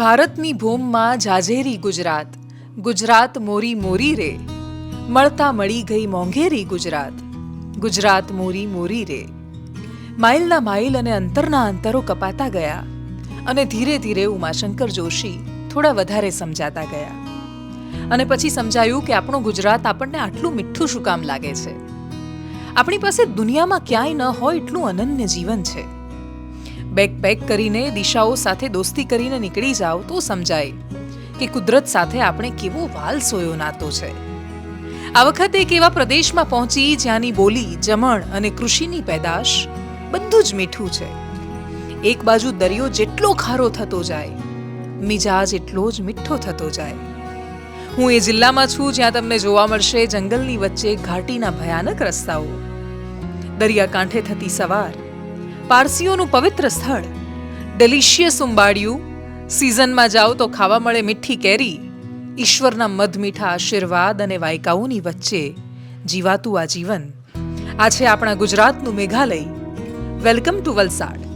ભારતની ભૂમમાં જાજેરી ગુજરાત, ગુજરાત મોરી મોરી રે, મળતા મળી ગઈ મોંઘેરી ગુજરાત, ગુજરાત મોરી મોરી રે. માઇલના માઇલ અને અંતરના અંતરો કપાતા ગયા અને ધીરે ધીરે ઉમાશંકર જોશી થોડા વધારે સમજાતા ગયા. અને પછી સમજાયું કે આપણું ગુજરાત આપણને આટલું મીઠું શું કામ લાગે છે. આપણી પાસે દુનિયામાં ક્યાંય ન હોય એટલું અનન્ય જીવન છે. બેગ પેક કરીને દિશાઓ સાથે દોસ્તી કરીને નીકળી જાઓ તો સમજાય કે કુદરત સાથે આપણે કેવો વાલસોયો નાતો છે. આ વખતે એક એવા પ્રદેશમાં પહોંચી જ્યાંની બોલી, જમણ અને કૃષિની પેદાશ બધું જ મીઠું છે. એક બાજુ દરિયો જેટલો ખારો થતો જાય, મિજાજ એટલો જ મીઠો થતો જાય. હું એ જિલ્લામાં છું જ્યાં તમને જોવા મળશે જંગલની વચ્ચે ઘાટીના ભયાનક રસ્તાઓ, દરિયાકાંઠે થતી સવાર, પારસીઓનું પવિત્ર સ્થળ, ડેલિશિયસ ઉંબાડિયું, સિઝનમાં જાઓ તો ખાવા મળે મીઠી કેરી, ઈશ્વરના મધમીઠા આશીર્વાદ અને વાયકાઓની વચ્ચે જીવાતું આ જીવન. આ છે આપણા ગુજરાતનું મેઘાલય. Welcome to Valsad.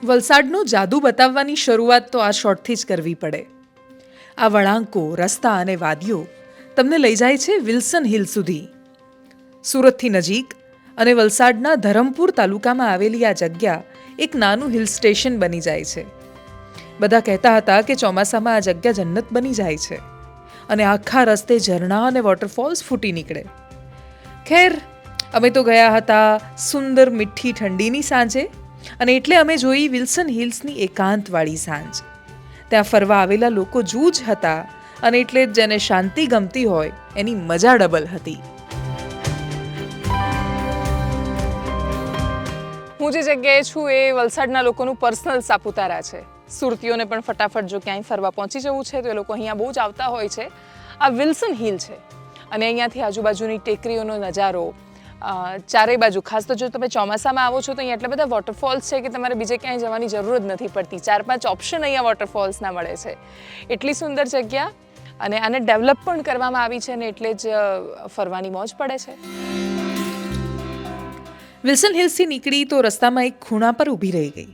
વલસાડનો જાદુ બતાવવાની શરૂઆત તો આ શોટથી જ કરવી પડે. આ વળાંકો, રસ્તા અને વાદીઓ તમને લઈ જાય છે વિલ્સન હિલ સુધી. સુરતથી નજીક અને વલસાડના ધરમપુર તાલુકામાં આવેલી આ જગ્યા એક નાનું હિલ સ્ટેશન બની જાય છે. બધા કહેતા હતા કે ચોમાસામાં આ જગ્યા જન્નત બની જાય છે અને આખા રસ્તે ઝરણા અને વોટરફોલ્સ ફૂટી નીકળે. ખેર, અમે તો ગયા હતા સુંદર મીઠી ઠંડીની સાંજે, અને એટલે અમે જોઈ વિલ્સન હિલ્સની એકાંતવાળી સાંજ. ત્યાં ફરવા આવેલા લોકો જૂજ હતા અને એટલે જ જેને શાંતિ ગમતી હોય એની મજા ડબલ હતી. હું જે જગ્યાએ છું એ વલસાડના લોકોનું પર્સનલ સાપુતારા છે. સુરતીઓને પણ ફટાફટ જો ક્યાંય ફરવા પહોંચી જવું છે તો એ લોકો અહીંયા બહુ જ આવતા હોય છે. આ વિલ્સન હિલ છે અને અહીંયાથી આજુબાજુની ટેકરીઓનો નજારો, ચારેય બાજુ, ખાસ તો જો તમે ચોમાસામાં આવો છો તો અહીંયા એટલા બધા વોટરફોલ્સ છે કે તમારે બીજે ક્યાંય જવાની જરૂર જ નથી પડતી. 4-5 ઓપ્શન અહીંયા વોટરફોલ્સના મળે છે. એટલી સુંદર જગ્યા અને આને ડેવલપ પણ કરવામાં આવી છે ને એટલે જ ફરવાની મોજ પડે છે. વિલ્સન હિલ્સથી નીકળી તો રસ્તામાં એક ખૂણા પર ઊભી રહી ગઈ,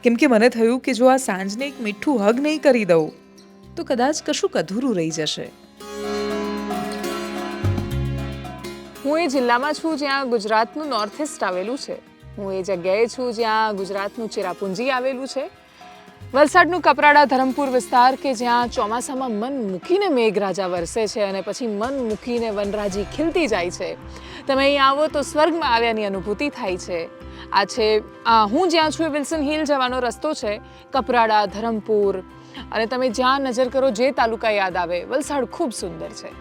કેમ કે મને થયું કે જો આ સાંજને એક મીઠું હગ નહીં કરી દઉં તો કદાચ કશુંક અધૂરું રહી જશે. હું એ જિલ્લામાં છું જ્યાં ગુજરાતનું નોર્થ ઇસ્ટ આવેલું છે. હું એ જગ્યાએ છું જ્યાં ગુજરાતનું ચેરાપુંજી આવેલું છે. વલસાડનું કપરાડા ધરમપુર વિસ્તાર કે જ્યાં ચોમાસામાં મન મૂકીને મેઘરાજા વરસે છે અને પછી મન મૂકીને વનરાજી ખીલતી જાય છે. તમે અહીં આવો તો સ્વર્ગમાં આવ્યાની અનુભૂતિ થાય છે. આ છે હું જ્યાં છું એ વિલ્સન હિલ જવાનો રસ્તો છે. કપરાડા, ધરમપુર અને તમે જ્યાં નજર કરો જે તાલુકા યાદ આવે, વલસાડ ખૂબ સુંદર છે.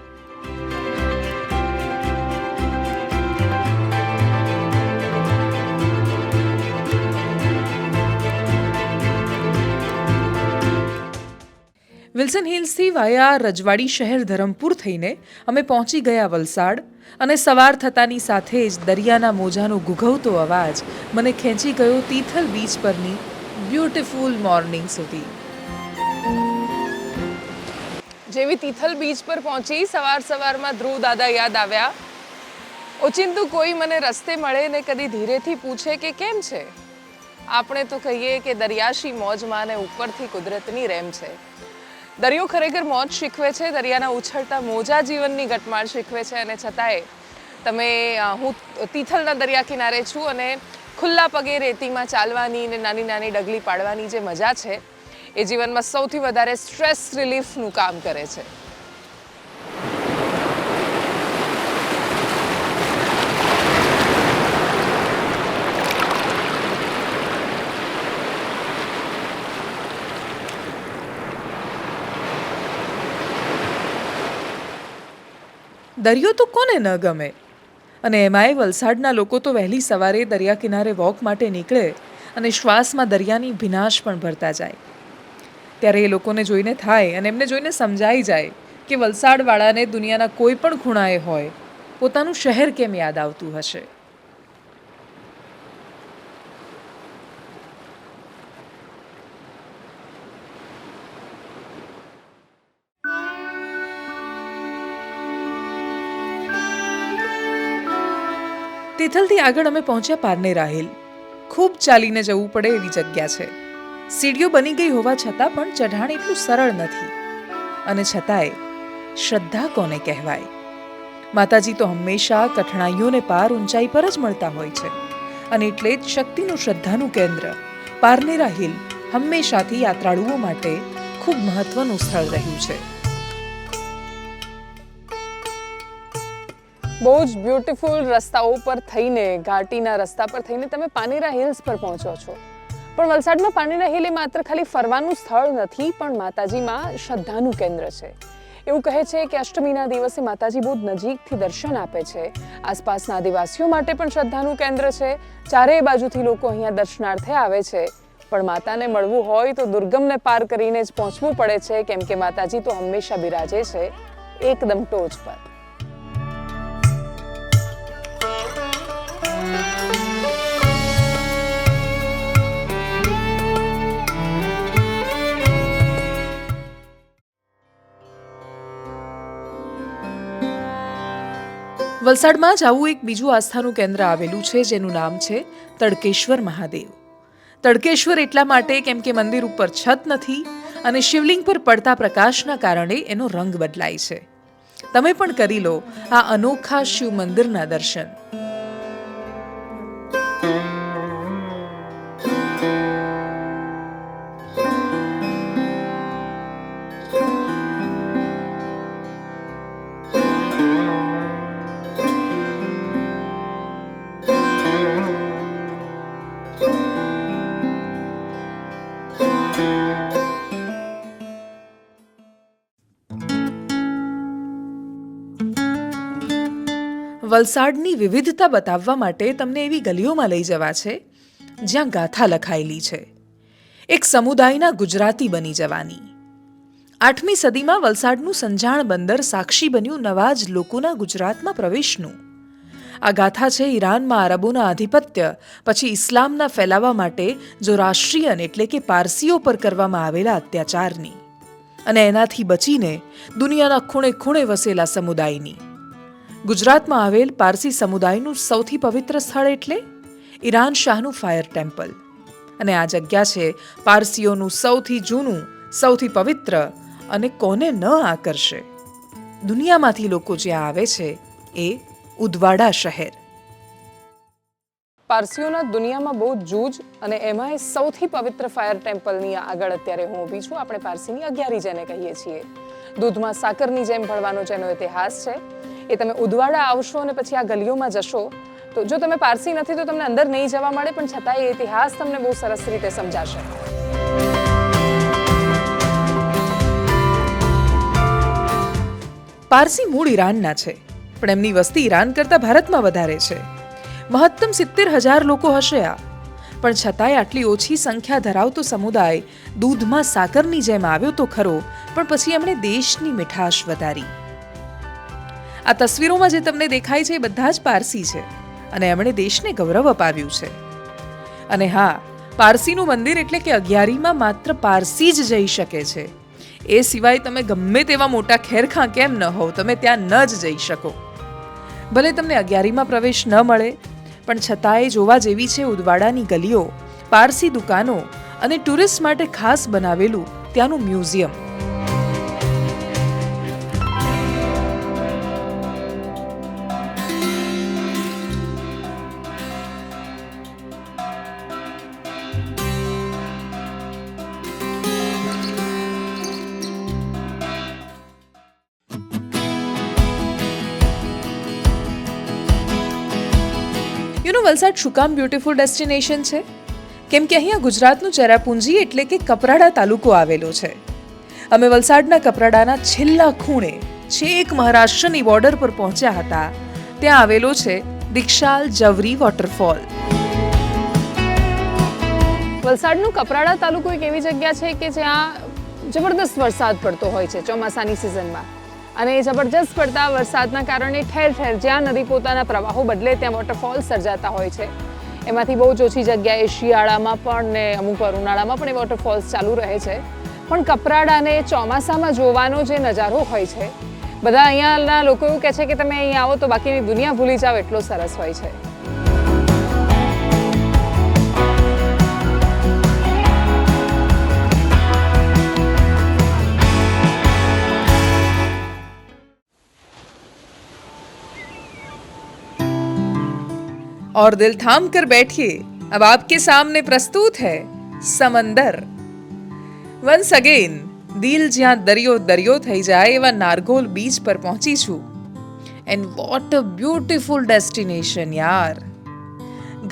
વિલ્સન હિલ્સથી વાયા રજવાડી શહેર ધરમપુર થઈને અમે પહોંચી ગયા વલસાડ અને સવાર થતાની સાથે જ દરિયાના મોજાનો ઘૂઘવતો અવાજ મને ખેંચી ગયો તિથલ બીચ પરની બ્યુટીફુલ મોર્નિંગ સુધી. જેવી તિથલ બીચ પર પહોંચી સવારમાં ધ્રુવ દાદા યાદ આવ્યા. ઓચિંતું કોઈ મને રસ્તે મળે ને કદી ધીરેથી પૂછે કે કેમ છે, આપણે તો કહીએ કે દરિયાશી મોજમાં ને ઉપરથી કુદરતની રેમ છે. દરિયો ખરેખર મોજ શીખવે છે. દરિયાના ઉછળતા મોજા જીવનની ઘટમાળ શીખવે છે અને છતાંય હું તિથલના દરિયા કિનારે છું અને ખુલ્લા પગે રેતીમાં ચાલવાની ને નાની નાની ડગલી પાડવાની જે મજા છે એ જીવનમાં સૌથી વધારે સ્ટ્રેસ રિલીફનું કામ કરે છે. દરિયો તો કોને ન ગમે, અને એમાંય વલસાડના લોકો તો વહેલી સવારે દરિયા કિનારે વોક માટે નીકળે અને શ્વાસમાં દરિયાની ભીનાશ પણ ભરતા જાય. ત્યારે એ લોકોને જોઈને થાય અને એમને જોઈને સમજાઈ જાય કે વલસાડવાળાને દુનિયાના કોઈ પણ ખૂણાએ હોય પોતાનું શહેર કેમ યાદ આવતું હશે. તિથલથી આગળ અમે પહોંચ્યા પારનેરા હિલ. ખૂબ ચાલીને જવું પડે એવી જગ્યા છે. સીડીઓ બની ગઈ હોવા છતાં પણ ચઢાણ એટલું સરળ નથી. અને છતાંય શ્રદ્ધા કોને કહેવાય? માતાજી તો હંમેશા કઠણાઈઓને પાર ઊંચાઈ પર જ મળતા હોય છે. અને એટલે જ શક્તિનું શ્રદ્ધાનું કેન્દ્ર પારનેરા હિલ હંમેશાથી યાત્રાળુઓ માટે ખૂબ મહત્વનું સ્થળ રહ્યું છે. બહુ જ બ્યુટીફુલ રસ્તાઓ પર થઈને, ઘાટીના રસ્તા પર થઈને તમે પારનેરા હિલ્સ પર પહોંચો છો. પણ વલસાડમાં પારનેરા હિલ એ માત્ર ખાલી ફરવાનું સ્થળ નથી, પણ માતાજીમાં શ્રદ્ધાનું કેન્દ્ર છે. એવું કહે છે કે અષ્ટમીના દિવસે માતાજી બહુ નજીકથી દર્શન આપે છે. આસપાસના આદિવાસીઓ માટે પણ શ્રદ્ધાનું કેન્દ્ર છે. ચારેય બાજુથી લોકો અહીંયા દર્શનાર્થે આવે છે. પણ માતાને મળવું હોય તો દુર્ગમને પાર કરીને જ પહોંચવું પડે છે, કેમ કે માતાજી તો હંમેશા બિરાજે છે એકદમ ટોચ પર. વલસાડમાં જ આવું એક બીજું આસ્થાનું કેન્દ્ર આવેલું છે જેનું નામ છે તડકેશ્વર મહાદેવ. તડકેશ્વર એટલા માટે કેમ કે મંદિર ઉપર છત નથી અને શિવલિંગ પર પડતા પ્રકાશના કારણે એનો રંગ બદલાય છે. તમે પણ કરી લો આ અનોખા શિવ મંદિરના દર્શન. વલસાડની વિવિધતા બતાવવા માટે તમને એવી ગલીઓમાં લઈ જવા છે જ્યાં ગાથા લખાયેલી છે. એક સમુદાયના ગુજરાતી બની જવાની. 8મી સદીમાં વલસાડનું સંજાણ બંદર સાક્ષી બન્યું નવા જ લોકોના ગુજરાતમાં પ્રવેશનું. આ ગાથા છે ઈરાનમાં અરબોના આધિપત્ય પછી ઇસ્લામના ફેલાવા માટે જો રાષ્ટ્રીયન એટલે કે પારસીઓ પર કરવામાં આવેલા અત્યાચારની અને એનાથી બચીને દુનિયાના ખૂણે ખૂણે વસેલા સમુદાયની. ગુજરાતમાં આવેલ પારસી સમુદાયનું સૌથી પવિત્ર સ્થળ એટલે ઈરાન શાહનું ફાયર ટેમ્પલ. અને આ જગ્યા છે પારસીઓનું સૌથી જૂનું, સૌથી પવિત્ર અને કોને ન આકર્ષે. દુનિયામાંથી લોકો જ્યાં આવે છે એ ઉદવાડા શહેર. પારસીઓના દુનિયામાં બહુ જૂજ અને એમાં સૌથી પવિત્ર ફાયર ટેમ્પલની આગળ અત્યારે હું ઊભી છું. આપણે પારસીની અગિયારી જેને કહીએ છીએ. દૂધમાં સાકરની જેમ ભળવાનો જેનો ઇતિહાસ છે એ તમે ઉદવાડા આવશો અને પછી આ ગલીઓમાં જશો તો જો તમે પારસી નથી તો તમને અંદર નહીં જવા મળે, પણ છતાં એ ઇતિહાસ તમને બહુ સરસ રીતે સમજાશે. પારસી મૂળ ઈરાનના છે, પણ એમની વસ્તી ઈરાન કરતાં ભારતમાં વધારે છે. મહત્તમ 70,000 લોકો હશે આ. પણ છતાંય આટલી ઓછી સંખ્યા ધરાવતો સમુદાય દૂધમાં સાકરની જેમ આવ્યો તો ખરો, પણ પછી એમણે દેશની મીઠાશ વધારી. આ તસવીરોમાં જે તમને દેખાય છે એ બધા જ પારસી છે અને એમણે દેશને ગૌરવ અપાવ્યું છે. અને હા, પારસીનું મંદિર એટલે કે અગિયારીમાં માત્ર પારસી જ જઈ શકે છે. એ સિવાય તમે ગમે તેવા મોટા ખેરખાં કેમ ન હોવ, તમે ત્યાં ન જ જઈ શકો. ભલે તમને અગિયારીમાં પ્રવેશ ન મળે, પણ છતાંય જોવા જેવી છે ઉદવાડાની ગલીઓ, પારસી દુકાનો અને ટુરિસ્ટ માટે ખાસ બનાવેલું ત્યાંનું મ્યુઝિયમ. વલસાડ શું કામ બ્યુટીફુલ ડેસ્ટિનેશન છે? કેમ કે અહીંયા ગુજરાતનું ચેરાપુંજી એટલે કે કપરાડા તાલુકો આવેલો છે. અમે વલસાડના કપરાડાના છેલ્લા ખૂણે છેક મહારાષ્ટ્રની બોર્ડર પર પહોંચ્યા હતા. ત્યાં આવેલો છે દીક્ષાલ જવરી વોટરફોલ. વલસાડનું કપરાડા તાલુકો એક એવી જગ્યા છે કે જ્યાં જબરદસ્ત વરસાદ પડતો હોય છે ચોમાસાની સિઝનમાં, અને એ જબરજસ્ત પડતા વરસાદના કારણે ઠેર ઠેર જ્યાં નદી પોતાના પ્રવાહો બદલે ત્યાં વોટરફોલ્સ સર્જાતા હોય છે. એમાંથી બહુ જ ઓછી જગ્યાએ શિયાળામાં પણ ને અમુક વાર ઉનાળામાં પણ એ વોટરફોલ્સ ચાલુ રહે છે. પણ કપરાડાને ચોમાસામાં જોવાનો જે નજારો હોય છે, બધા અહીંયાના લોકો એવું કહે છે કે તમે અહીંયા આવો તો બાકીની દુનિયા ભૂલી જાઓ, એટલો સરસ હોય છે. और दिल थाम कर बैठिए, अब आपके सामने प्रस्तुत है समंदर. वंस अगेन દિલ જ્યાં દરિયો દરિયો થઈ જાય એવા નારગોલ બીચ પર પહોંચી છું. And what a beautiful destination યાર.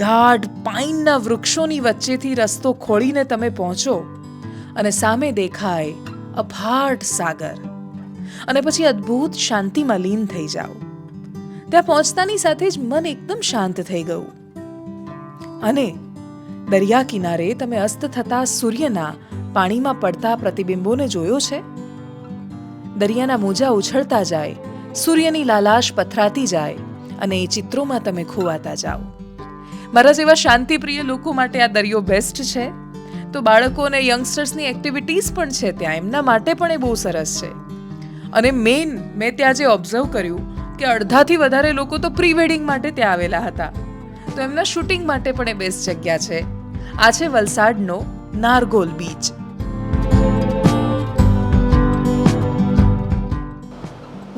ગાઢ પાઇનના વૃક્ષોની વચ્ચેથી રસ્તો ખોળીને તમે પહોંચો અને સામે દેખાય અફાટ સાગર, અને પછી અદ્ભુત શાંતિમાં લીન થઈ જાઓ. ત્યાં પહોંચતાની સાથે જ મન એકદમ શાંત થઈ ગયું. અને દરિયા કિનારે તમે અસ્ત થતા સૂર્યના પાણીમાં પડતા પ્રતિબિંબોને જોયો છે? દરિયાના મોજા ઉછળતા જાય, સૂર્યની લાલાશ પથરાતી જાય અને એ ચિત્રોમાં તમે ખોવાતા જાઓ. મારા જેવા શાંતિપ્રિય લોકો માટે આ દરિયો બેસ્ટ છે. તો બાળકો અને યંગસ્ટર્સની એક્ટિવિટીઝ પણ છે ત્યાં, એમના માટે પણ એ બહુ સરસ છે. અને મેન મેં ત્યાં જે ઓબ્ઝર્વ કર્યું કે અડધાથી વધારે લોકો તો પ્રી વેડિંગ માટે ત્યાં આવેલા હતા. તો એમના શૂટિંગ માટે પણ એ બેસ્ટ જગ્યા છે. આ છે વલસાડનો નારગોલ બીચ.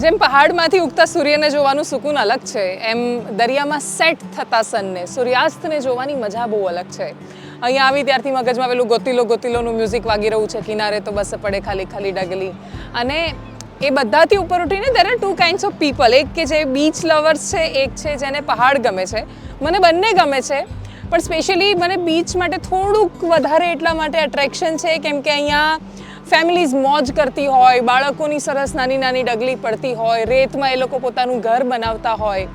જેમ પહાડમાંથી ઉગતા સૂર્યને જોવાનું સુકૂન અલગ છે, એમ દરિયામાં સેટ થતા સનને, સૂર્યાસ્તને જોવાની મજા બહુ અલગ છે. અહીંયા આવી ત્યારથી મગજમાં પેલું ગોતીલો ગોતીલોનું મ્યુઝિક વાગી રહ્યું છે, કિનારે તો બસ પડે ખાલી ખાલી ડગલી. અને એ બધાથી ઉપર ઉઠીને there are two kinds of people. એક કે જે બીચ લવર્સ છે, એક છે જેને પહાડ ગમે છે. મને બંને ગમે છે, પણ સ્પેશિયલી મને બીચ માટે થોડુંક વધારે એટલા માટે એટ્રેક્શન છે કેમ કે અહીંયા ફેમિલીઝ મોજ કરતી હોય, બાળકોની સરસ નાની નાની ડગલી પડતી હોય, રેતમાં એ લોકો પોતાનું ઘર બનાવતા હોય.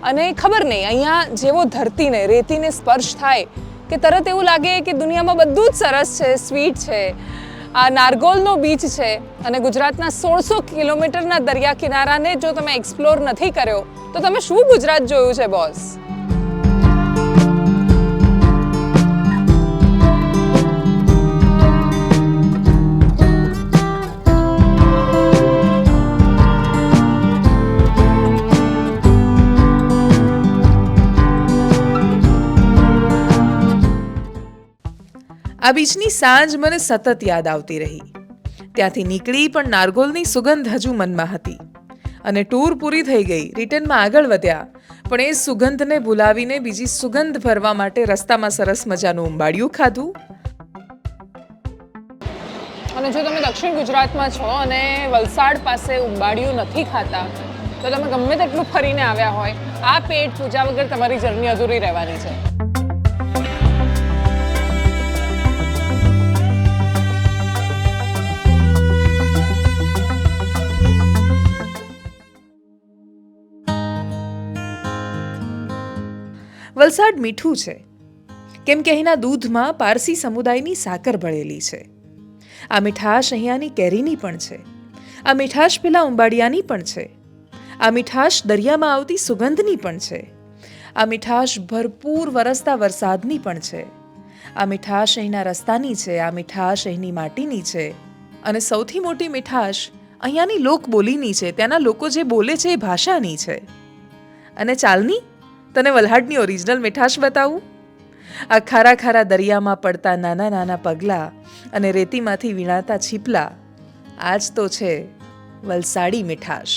અને ખબર નહીં, અહીંયા જેવો ધરતીને રેતીને સ્પર્શ થાય કે તરત એવું લાગે કે દુનિયામાં બધું જ સરસ છે, સ્વીટ છે. આ નારગોલનો બીચ છે અને ગુજરાતના 1600 કિલોમીટરના દરિયા કિનારાને જો તમે એક્સપ્લોર નથી કર્યો તો તમે શું ગુજરાત જોયું છે બોસ? આ બીચની સાંજ મને સતત યાદ આવતી રહી. ત્યાંથી નીકળી પણ નારગોલની સુગંધ હજુ મનમાં હતી. અને ટૂર પૂરી થઈ ગઈ, રિટર્નમાં આગળ વધ્યા, પણ એ સુગંધને ભૂલાવીને બીજી સુગંધ ભરવા માટે રસ્તામાં સરસ મજાનું ઉંબાડિયું ખાધું. અને જો તમે દક્ષિણ ગુજરાતમાં છો અને વલસાડ પાસે ઉંબાડિયું નથી ખાતા તો તમે ગમે તેટલું ફરીને આવ્યા હોય, આ પેટ પૂજા વગર તમારી જર્ની અધૂરી રહેવાની છે. વલસાડ મીઠું છે કેમ કે અહીંના દૂધમાં પારસી સમુદાયની સાકર ભળેલી છે. આ મીઠાશ અહીંયાની કેરીની પણ છે. આ મીઠાશ પેલા ઉંબાડિયાની પણ છે. આ મીઠાશ દરિયામાં આવતી સુગંધની પણ છે. આ મીઠાશ ભરપૂર વરસતા વરસાદની પણ છે. આ મીઠાશ અહીંના રસ્તાની છે. આ મીઠાશ અહીંની માટીની છે. અને સૌથી મોટી મીઠાશ અહીંયાની લોકબોલીની છે. ત્યાંના લોકો જે બોલે છે એ ભાષાની છે. અને ચાલની તને વલહાડની ઓરિજિનલ મીઠાશ બતાવું. આ ખારા ખારા દરિયામાં પડતા નાના નાના પગલાં અને રેતીમાંથી વીણાતા છીપલા, આજ તો છે વલસાડી મીઠાશ.